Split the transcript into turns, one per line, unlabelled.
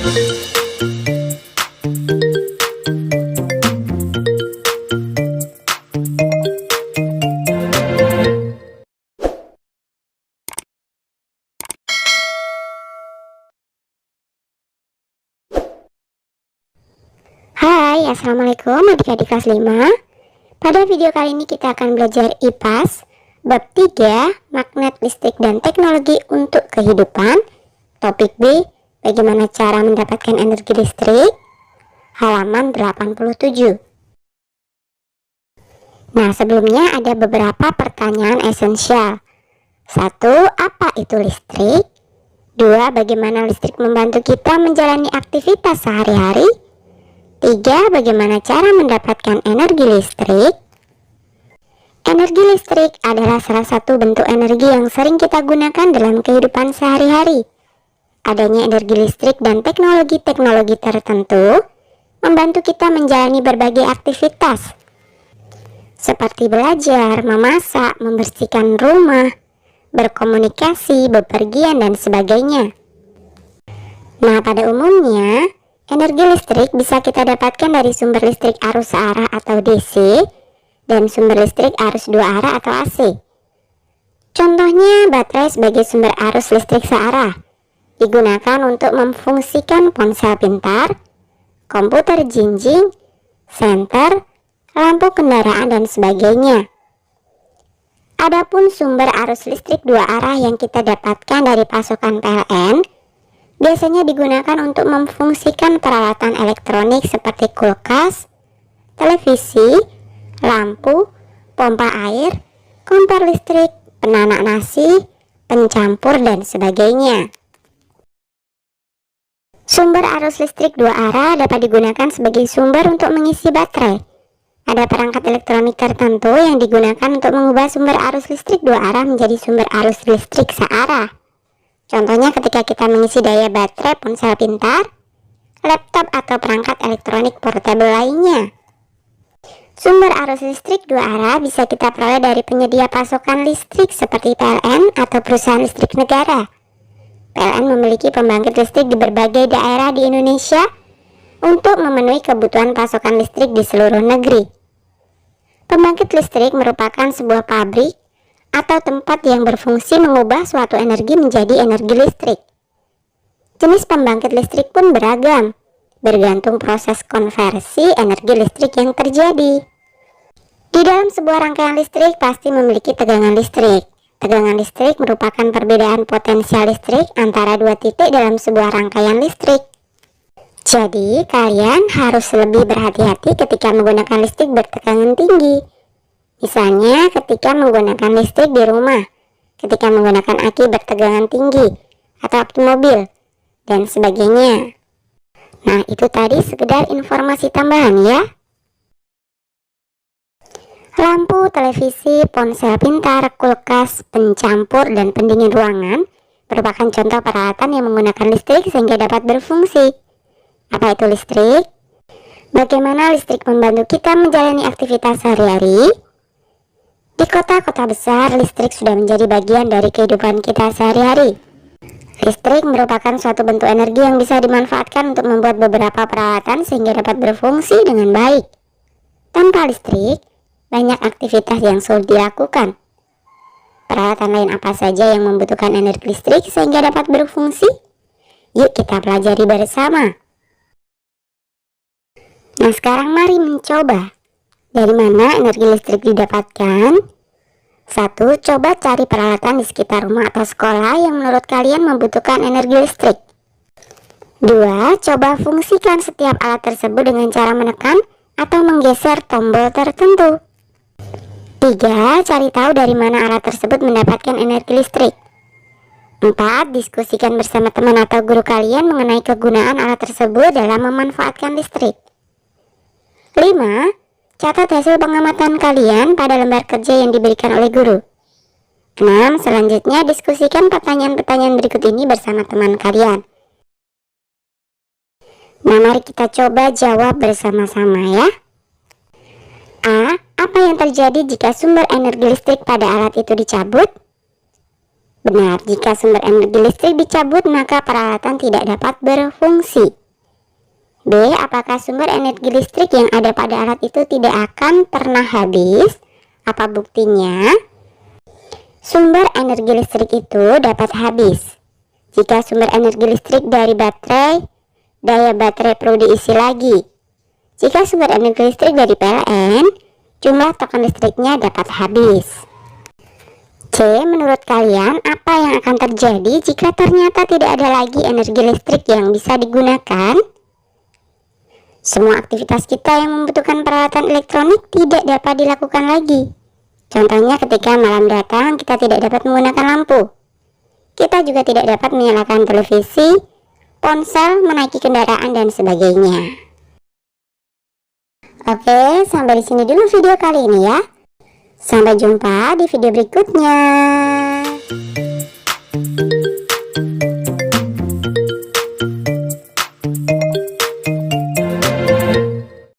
Hai, assalamualaikum adik-adik kelas 5. Pada video kali ini kita akan belajar IPAS bab 3 magnet listrik dan teknologi untuk kehidupan. Topik B, bagaimana cara mendapatkan energi listrik, halaman 87. Nah, sebelumnya ada beberapa pertanyaan esensial. 1. Apa itu listrik? 2. Bagaimana listrik membantu kita menjalani aktivitas sehari-hari? 3. Bagaimana cara mendapatkan energi listrik? Energi listrik adalah salah satu bentuk energi yang sering kita gunakan dalam kehidupan sehari-hari. Adanya energi listrik dan teknologi-teknologi tertentu membantu kita menjalani berbagai aktivitas seperti belajar, memasak, membersihkan rumah, berkomunikasi, bepergian, dan sebagainya. Nah, pada umumnya energi listrik bisa kita dapatkan dari sumber listrik arus searah atau DC dan sumber listrik arus dua arah atau AC. Contohnya, baterai sebagai sumber arus listrik searah digunakan untuk memfungsikan ponsel pintar, komputer jinjing, senter, lampu kendaraan, dan sebagainya. Adapun sumber arus listrik dua arah yang kita dapatkan dari pasokan PLN biasanya digunakan untuk memfungsikan peralatan elektronik seperti kulkas, televisi, lampu, pompa air, kompor listrik, penanak nasi, pencampur, dan sebagainya. Sumber arus listrik dua arah dapat digunakan sebagai sumber untuk mengisi baterai. Ada perangkat elektronik tertentu yang digunakan untuk mengubah sumber arus listrik dua arah menjadi sumber arus listrik searah. Contohnya ketika kita mengisi daya baterai ponsel pintar, laptop, atau perangkat elektronik portable lainnya. Sumber arus listrik dua arah bisa kita peroleh dari penyedia pasokan listrik seperti PLN atau perusahaan listrik negara. PLN memiliki pembangkit listrik di berbagai daerah di Indonesia untuk memenuhi kebutuhan pasokan listrik di seluruh negeri. Pembangkit listrik merupakan sebuah pabrik atau tempat yang berfungsi mengubah suatu energi menjadi energi listrik. Jenis pembangkit listrik pun beragam, bergantung proses konversi energi listrik yang terjadi. Di dalam sebuah rangkaian listrik pasti memiliki tegangan listrik. Tegangan listrik merupakan perbedaan potensial listrik antara dua titik dalam sebuah rangkaian listrik. Jadi, kalian harus lebih berhati-hati ketika menggunakan listrik bertegangan tinggi. Misalnya ketika menggunakan listrik di rumah, ketika menggunakan aki bertegangan tinggi, atau automobil, dan sebagainya. Nah, itu tadi sekedar informasi tambahan ya. Lampu, televisi, ponsel pintar, kulkas, pencampur, dan pendingin ruangan merupakan contoh peralatan yang menggunakan listrik sehingga dapat berfungsi. Apa itu listrik? Bagaimana listrik membantu kita menjalani aktivitas sehari-hari? Di kota-kota besar, listrik sudah menjadi bagian dari kehidupan kita sehari-hari. Listrik merupakan suatu bentuk energi yang bisa dimanfaatkan untuk membuat beberapa peralatan sehingga dapat berfungsi dengan baik. Tanpa listrik, banyak aktivitas yang sulit dilakukan. Peralatan lain apa saja yang membutuhkan energi listrik sehingga dapat berfungsi? Yuk kita pelajari bersama. Nah, sekarang mari mencoba. Dari mana energi listrik didapatkan? 1. Coba cari peralatan di sekitar rumah atau sekolah yang menurut kalian membutuhkan energi listrik. 2. Coba fungsikan setiap alat tersebut dengan cara menekan atau menggeser tombol tertentu. 3. Cari tahu dari mana alat tersebut mendapatkan energi listrik. 4. Diskusikan bersama teman atau guru kalian mengenai kegunaan alat tersebut dalam memanfaatkan listrik. 5. Catat hasil pengamatan kalian pada lembar kerja yang diberikan oleh guru. 6. Selanjutnya diskusikan pertanyaan-pertanyaan berikut ini bersama teman kalian. Nah, mari kita coba jawab bersama-sama ya. A. Apa yang terjadi jika sumber energi listrik pada alat itu dicabut? Benar, jika sumber energi listrik dicabut maka peralatan tidak dapat berfungsi. B. Apakah sumber energi listrik yang ada pada alat itu tidak akan pernah habis? Apa buktinya? Sumber energi listrik itu dapat habis. Jika sumber energi listrik dari baterai, daya baterai perlu diisi lagi. Jika sumber energi listrik dari PLN, jumlah token listriknya dapat habis. C. Menurut kalian, apa yang akan terjadi jika ternyata tidak ada lagi energi listrik yang bisa digunakan? Semua aktivitas kita yang membutuhkan peralatan elektronik tidak dapat dilakukan lagi. Contohnya ketika malam datang, kita tidak dapat menggunakan lampu. Kita juga tidak dapat menyalakan televisi, ponsel, menaiki kendaraan, dan sebagainya. Oke, sampai di sini dulu video kali ini ya. Sampai jumpa di video berikutnya.